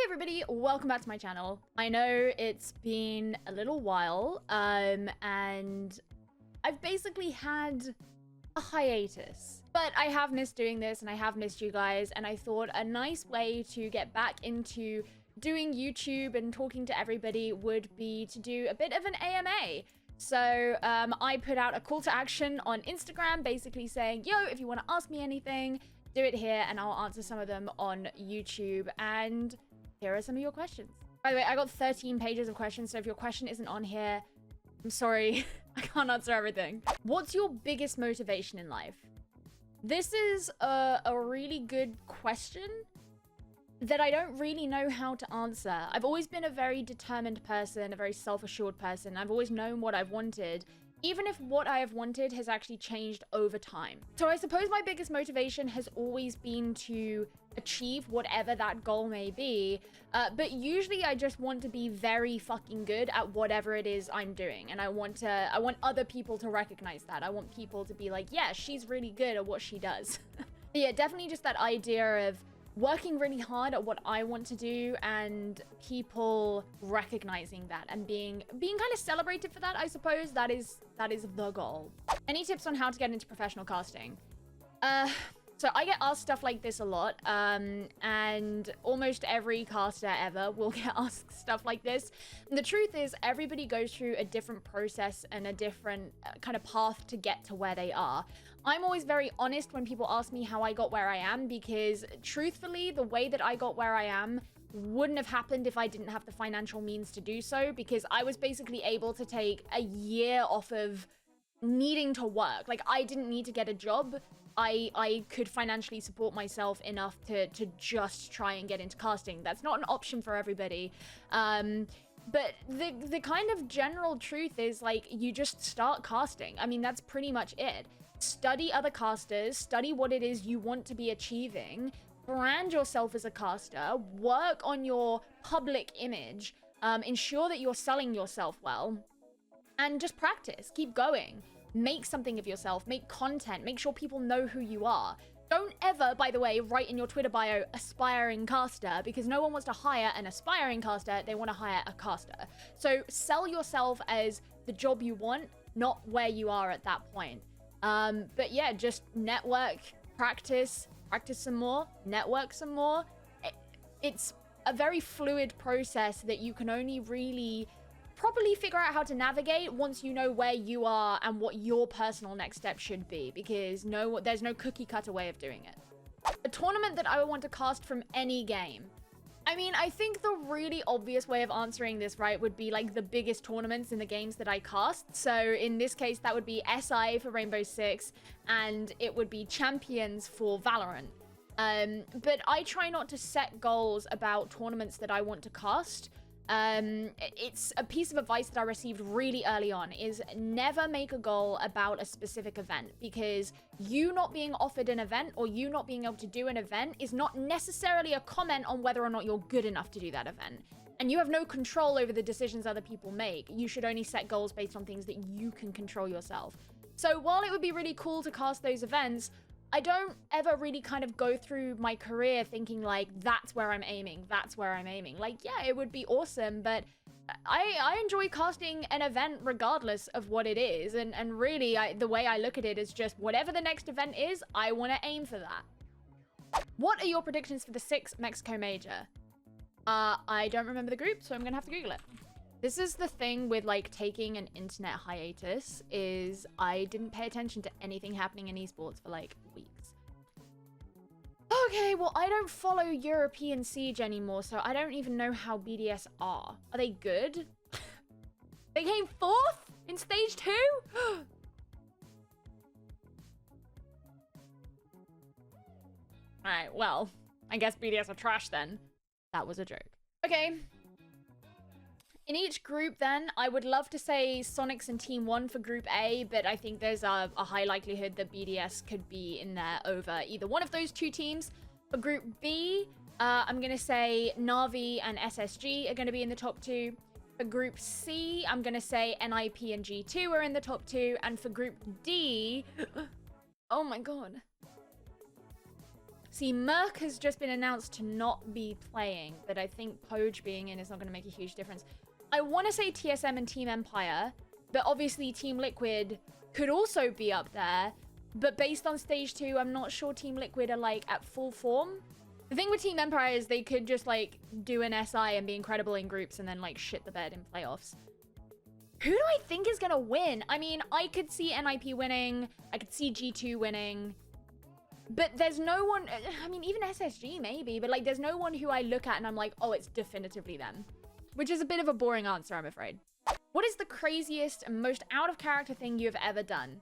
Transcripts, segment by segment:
Everybody, welcome back to my channel. I know it's been a little while, and I've basically had a hiatus. But I have missed doing this, and I have missed you guys, and I thought a nice way to get back into doing YouTube and talking to everybody would be to do a bit of an AMA. So I put out a call to action on Instagram, basically saying, yo, if you want to ask me anything, do it here, and I'll answer some of them on YouTube. And here are some of your questions. By the way, I got 13 pages of questions, so if your question isn't on here, I'm sorry, I can't answer everything. What's your biggest motivation in life? This is a really good question that I don't really know how to answer. I've always been a very determined person, a very self-assured person. I've always known what I've wanted, even if what I have wanted has actually changed over time. So I suppose my biggest motivation has always been to achieve whatever that goal may be, but usually I just want to be very fucking good at whatever it is I'm doing, and I want other people to recognize that. I want people to be like, yeah, she's really good at what she does. But yeah, definitely just that idea of working really hard at what I want to do and people recognizing that and being kind of celebrated for that. I suppose that is the goal. Any tips on how to get into professional casting? So I get asked stuff like this a lot, and almost every caster ever will get asked stuff like this. And the truth is, everybody goes through a different process and a different kind of path to get to where they are. I'm always very honest when people ask me how I got where I am, because truthfully, the way that I got where I am wouldn't have happened if I didn't have the financial means to do so, because I was basically able to take a year off of needing to work. Like, I didn't need to get a job. I could financially support myself enough to just try and get into casting. That's not an option for everybody. But the kind of general truth is, like, you just start casting. I mean, that's pretty much it. Study other casters, study what it is you want to be achieving, brand yourself as a caster, work on your public image, ensure that you're selling yourself well, and just practice, keep going. Make something of yourself, make content, make sure people know who you are. Don't ever, by the way, write in your Twitter bio, aspiring caster, because no one wants to hire an aspiring caster, they want to hire a caster. So sell yourself as the job you want, not where you are at that point. But yeah, just network, practice some more, network some more. It's a very fluid process that you can only really properly figure out how to navigate once you know where you are and what your personal next step should be, because there's no cookie cutter way of doing it. A tournament that I would want to cast from any game. I mean, I think the really obvious way of answering this, right, would be like the biggest tournaments in the games that I cast. So in this case, that would be SI for Rainbow Six, and it would be Champions for Valorant. But I try not to set goals about tournaments that I want to cast. It's a piece of advice that I received really early on, is never make a goal about a specific event, because you not being offered an event or you not being able to do an event is not necessarily a comment on whether or not you're good enough to do that event. And you have no control over the decisions other people make. You should only set goals based on things that you can control yourself. So while it would be really cool to cast those events, I don't ever really kind of go through my career thinking like, that's where I'm aiming, that's where I'm aiming. Like, yeah, it would be awesome, but I enjoy casting an event regardless of what it is. And really, the way I look at it is just whatever the next event is, I want to aim for that. What are your predictions for the 6th Mexico Major? I don't remember the group, so I'm going to have to Google it. This is the thing with, like, taking an internet hiatus, is I didn't pay attention to anything happening in esports for, like, weeks. Okay, well, I don't follow European Siege anymore, so I don't even know how BDS are. Are they good? They came 4th in stage 2? Alright, well, I guess BDS are trash then. That was a joke. Okay. In each group, then, I would love to say Sonics and Team 1 for Group A, but I think there's a high likelihood that BDS could be in there over either one of those two teams. For Group B, I'm going to say Na'Vi and SSG are going to be in the top 2. For Group C, I'm going to say NIP and G2 are in the top 2. And for Group D, oh my god. See, Merc has just been announced to not be playing, but I think Poge being in is not going to make a huge difference. I want to say TSM and Team Empire, but obviously Team Liquid could also be up there. But based on stage 2, I'm not sure Team Liquid are like at full form. The thing with Team Empire is they could just like do an SI and be incredible in groups and then like shit the bed in playoffs. Who do I think is going to win? I mean, I could see NIP winning. I could see G2 winning. But there's no one, I mean, even SSG maybe, but like there's no one who I look at and I'm like, oh, it's definitively them. Which is a bit of a boring answer, I'm afraid. What is the craziest and most out of character thing you've ever done?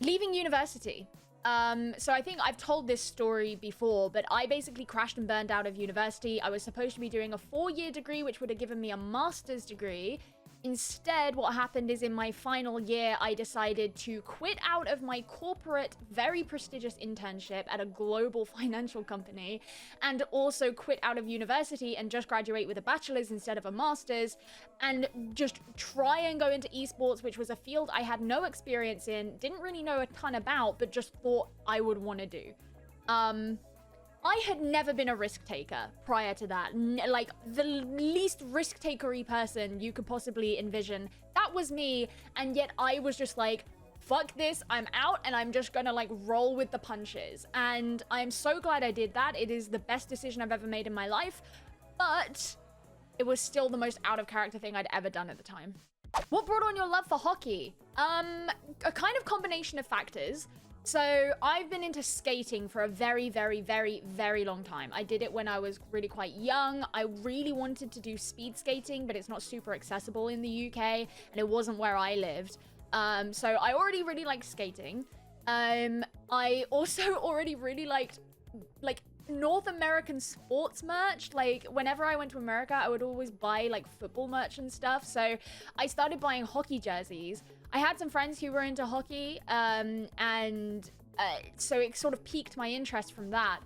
Leaving university. So I think I've told this story before, but I basically crashed and burned out of university. I was supposed to be doing a 4-year degree, which would have given me a master's degree. Instead, what happened is in my final year, I decided to quit out of my corporate, very prestigious internship at a global financial company, and also quit out of university and just graduate with a bachelor's instead of a master's, and just try and go into esports, which was a field I had no experience in, didn't really know a ton about, but just thought I would want to do. I had never been a risk taker prior to that. Like, the least risk-takery person you could possibly envision. That was me, and yet I was just like, fuck this, I'm out, and I'm just gonna, like, roll with the punches. And I'm so glad I did that. It is the best decision I've ever made in my life, but it was still the most out-of-character thing I'd ever done at the time. What brought on your love for hockey? A kind of combination of factors. So I've been into skating for a very, very, very, very long time. I did it when I was really quite young. I really wanted to do speed skating, but it's not super accessible in the UK, and it wasn't where I lived. So I already really liked skating. I also already really liked, like, North American sports merch. Like, whenever I went to America, I would always buy, like, football merch and stuff. So I started buying hockey jerseys. I had some friends who were into hockey, so it sort of piqued my interest from that.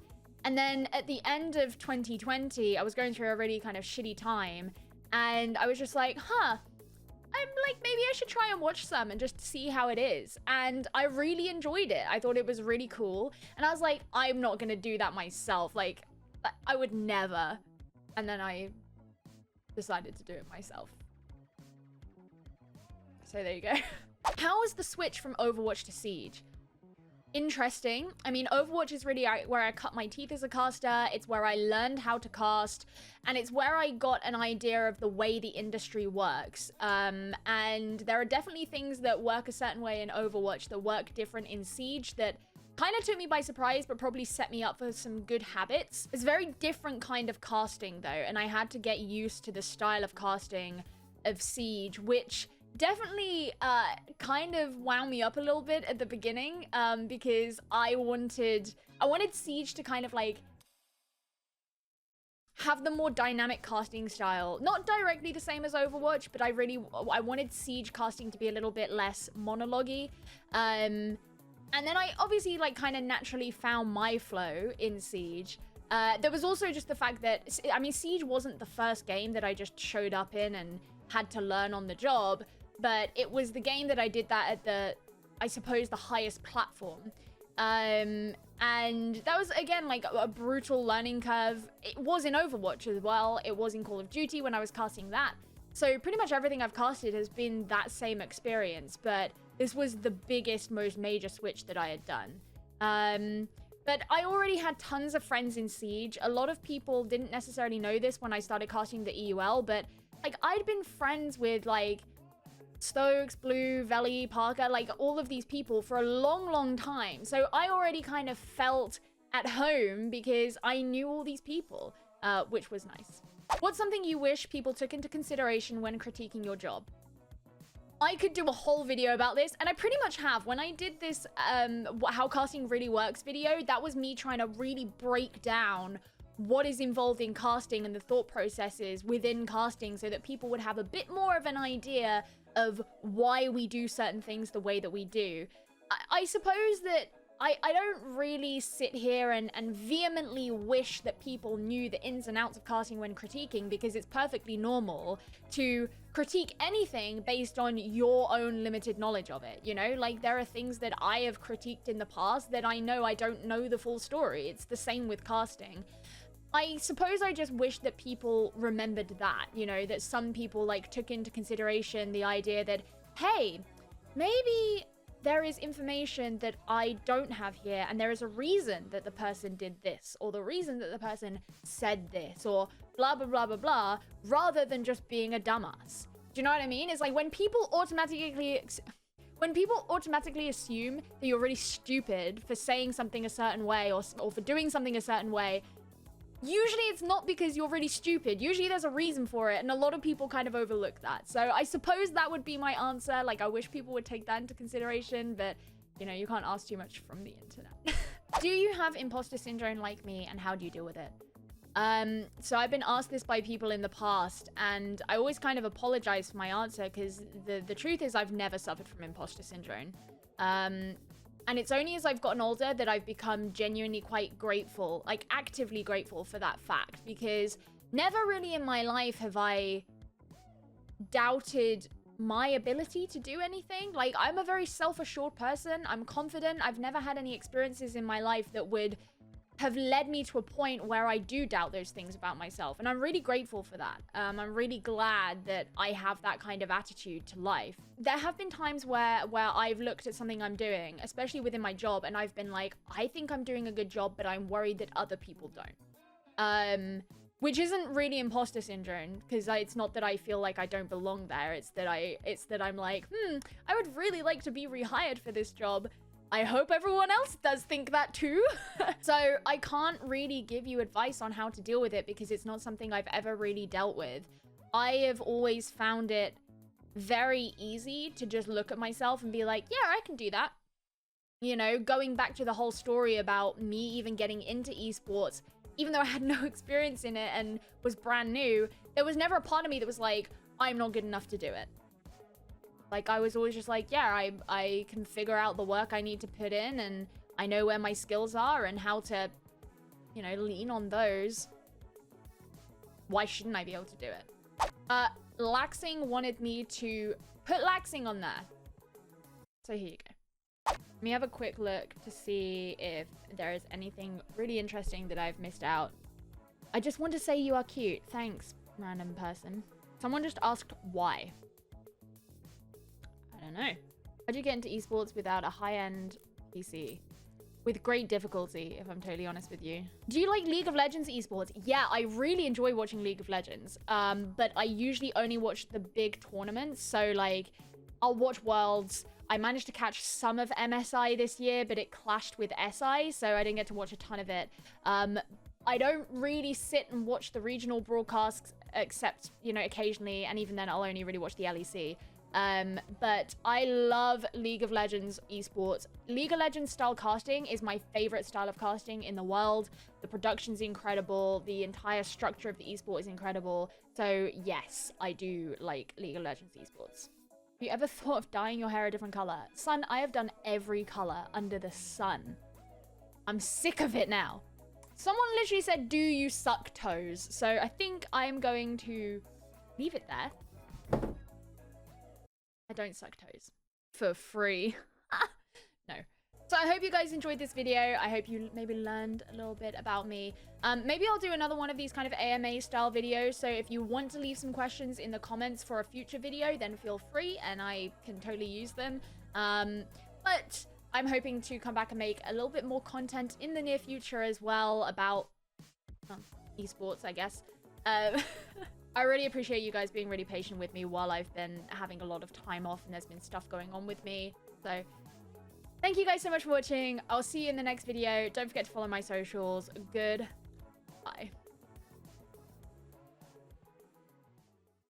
And then at the end of 2020, I was going through a really kind of shitty time, and I was just like, I'm like, maybe I should try and watch some and just see how it is. And I really enjoyed it. I thought it was really cool. And I was like, I'm not gonna do that myself. Like, I would never. And then I decided to do it myself. So there you go. How is the switch from Overwatch to Siege? Interesting. I mean, Overwatch is really where I cut my teeth as a caster. It's where I learned how to cast, and it's where I got an idea of the way the industry works. And there are definitely things that work a certain way in Overwatch that work different in Siege that kind of took me by surprise, but probably set me up for some good habits. It's a very different kind of casting, though, and I had to get used to the style of casting of Siege, which definitely kind of wound me up a little bit at the beginning, because I wanted Siege to kind of like have the more dynamic casting style. Not directly the same as Overwatch, but I wanted Siege casting to be a little bit less monologue-y. And then I obviously like kind of naturally found my flow in Siege. There was also just the fact that, I mean, Siege wasn't the first game that I just showed up in and had to learn on the job, but it was the game that I did that at the, I suppose, the highest platform. And that was, again, like a brutal learning curve. It was in Overwatch as well. It was in Call of Duty when I was casting that. So pretty much everything I've casted has been that same experience, but this was the biggest, most major switch that I had done. But I already had tons of friends in Siege. A lot of people didn't necessarily know this when I started casting the EUL, but like I'd been friends with like Stokes, Blue, Veli, Parker, like all of these people for a long, long time. So I already kind of felt at home because I knew all these people, which was nice. What's something you wish people took into consideration when critiquing your job? I could do a whole video about this, and I pretty much have. When I did this how casting really works video, that was me trying to really break down what is involved in casting and the thought processes within casting so that people would have a bit more of an idea of why we do certain things the way that we do. I suppose that I don't really sit here and vehemently wish that people knew the ins and outs of casting when critiquing, because it's perfectly normal to critique anything based on your own limited knowledge of it, you know? Like, there are things that I have critiqued in the past that I know I don't know the full story. It's the same with casting. I suppose I just wish that people remembered that, you know, that some people, like, took into consideration the idea that, hey, maybe there is information that I don't have here, and there is a reason that the person did this, or the reason that the person said this, or blah, blah, blah, blah, blah, rather than just being a dumbass. Do you know what I mean? It's like when people automatically assume that you're really stupid for saying something a certain way, or for doing something a certain way, usually it's not because you're really stupid. Usually there's a reason for it, and a lot of people kind of overlook that. So I suppose that would be my answer. Like, I wish people would take that into consideration, but, you know, you can't ask too much from the internet. Do you have imposter syndrome like me, and how do you deal with it? So I've been asked this by people in the past, and I always kind of apologize for my answer, because the truth is I've never suffered from imposter syndrome. And it's only as I've gotten older that I've become genuinely quite grateful, like actively grateful for that fact, because never really in my life have I doubted my ability to do anything. Like, I'm a very self-assured person. I'm confident. I've never had any experiences in my life that would have led me to a point where I do doubt those things about myself. And I'm really grateful for that. I'm really glad that I have that kind of attitude to life. There have been times where I've looked at something I'm doing, especially within my job, and I've been like, I think I'm doing a good job, but I'm worried that other people don't. Which isn't really imposter syndrome, because it's not that I feel like I don't belong there. It's that I'm like, I would really like to be rehired for this job. I hope everyone else does think that too. So I can't really give you advice on how to deal with it, because it's not something I've ever really dealt with. I have always found it very easy to just look at myself and be like, yeah, I can do that. You know, going back to the whole story about me even getting into esports, even though I had no experience in it and was brand new, there was never a part of me that was like, I'm not good enough to do it. Like, I was always just like, yeah, I can figure out the work I need to put in, and I know where my skills are and how to, you know, lean on those. Why shouldn't I be able to do it? Laxing wanted me to put Laxing on there. So here you go. Let me have a quick look to see if there is anything really interesting that I've missed out. I just want to say you are cute. Thanks, random person. Someone just asked why. I don't know. How'd you get into esports without a high-end PC? With great difficulty, if I'm totally honest with you. Do you like League of Legends esports? Yeah, I really enjoy watching League of Legends. But I usually only watch the big tournaments. So, like, I'll watch Worlds. I managed to catch some of MSI this year, but it clashed with SI, so I didn't get to watch a ton of it. I don't really sit and watch the regional broadcasts, except, you know, occasionally, and even then I'll only really watch the LEC. But I love League of Legends esports. League of Legends style casting is my favorite style of casting in the world. The production's incredible. The entire structure of the esport is incredible. So yes, I do like League of Legends esports. Have you ever thought of dyeing your hair a different color? Son, I have done every color under the sun. I'm sick of it now. Someone literally said, do you suck toes? So I think I'm going to leave it there. I don't suck toes for free. No. So I hope you guys enjoyed this video. I hope you maybe learned a little bit about me. Maybe I'll do another one of these kind of AMA style videos. So if you want to leave some questions in the comments for a future video, then feel free and I can totally use them. But I'm hoping to come back and make a little bit more content in the near future as well about esports, I guess. I really appreciate you guys being really patient with me while I've been having a lot of time off and there's been stuff going on with me. So thank you guys so much for watching. I'll see you in the next video. Don't forget to follow my socials. Goodbye.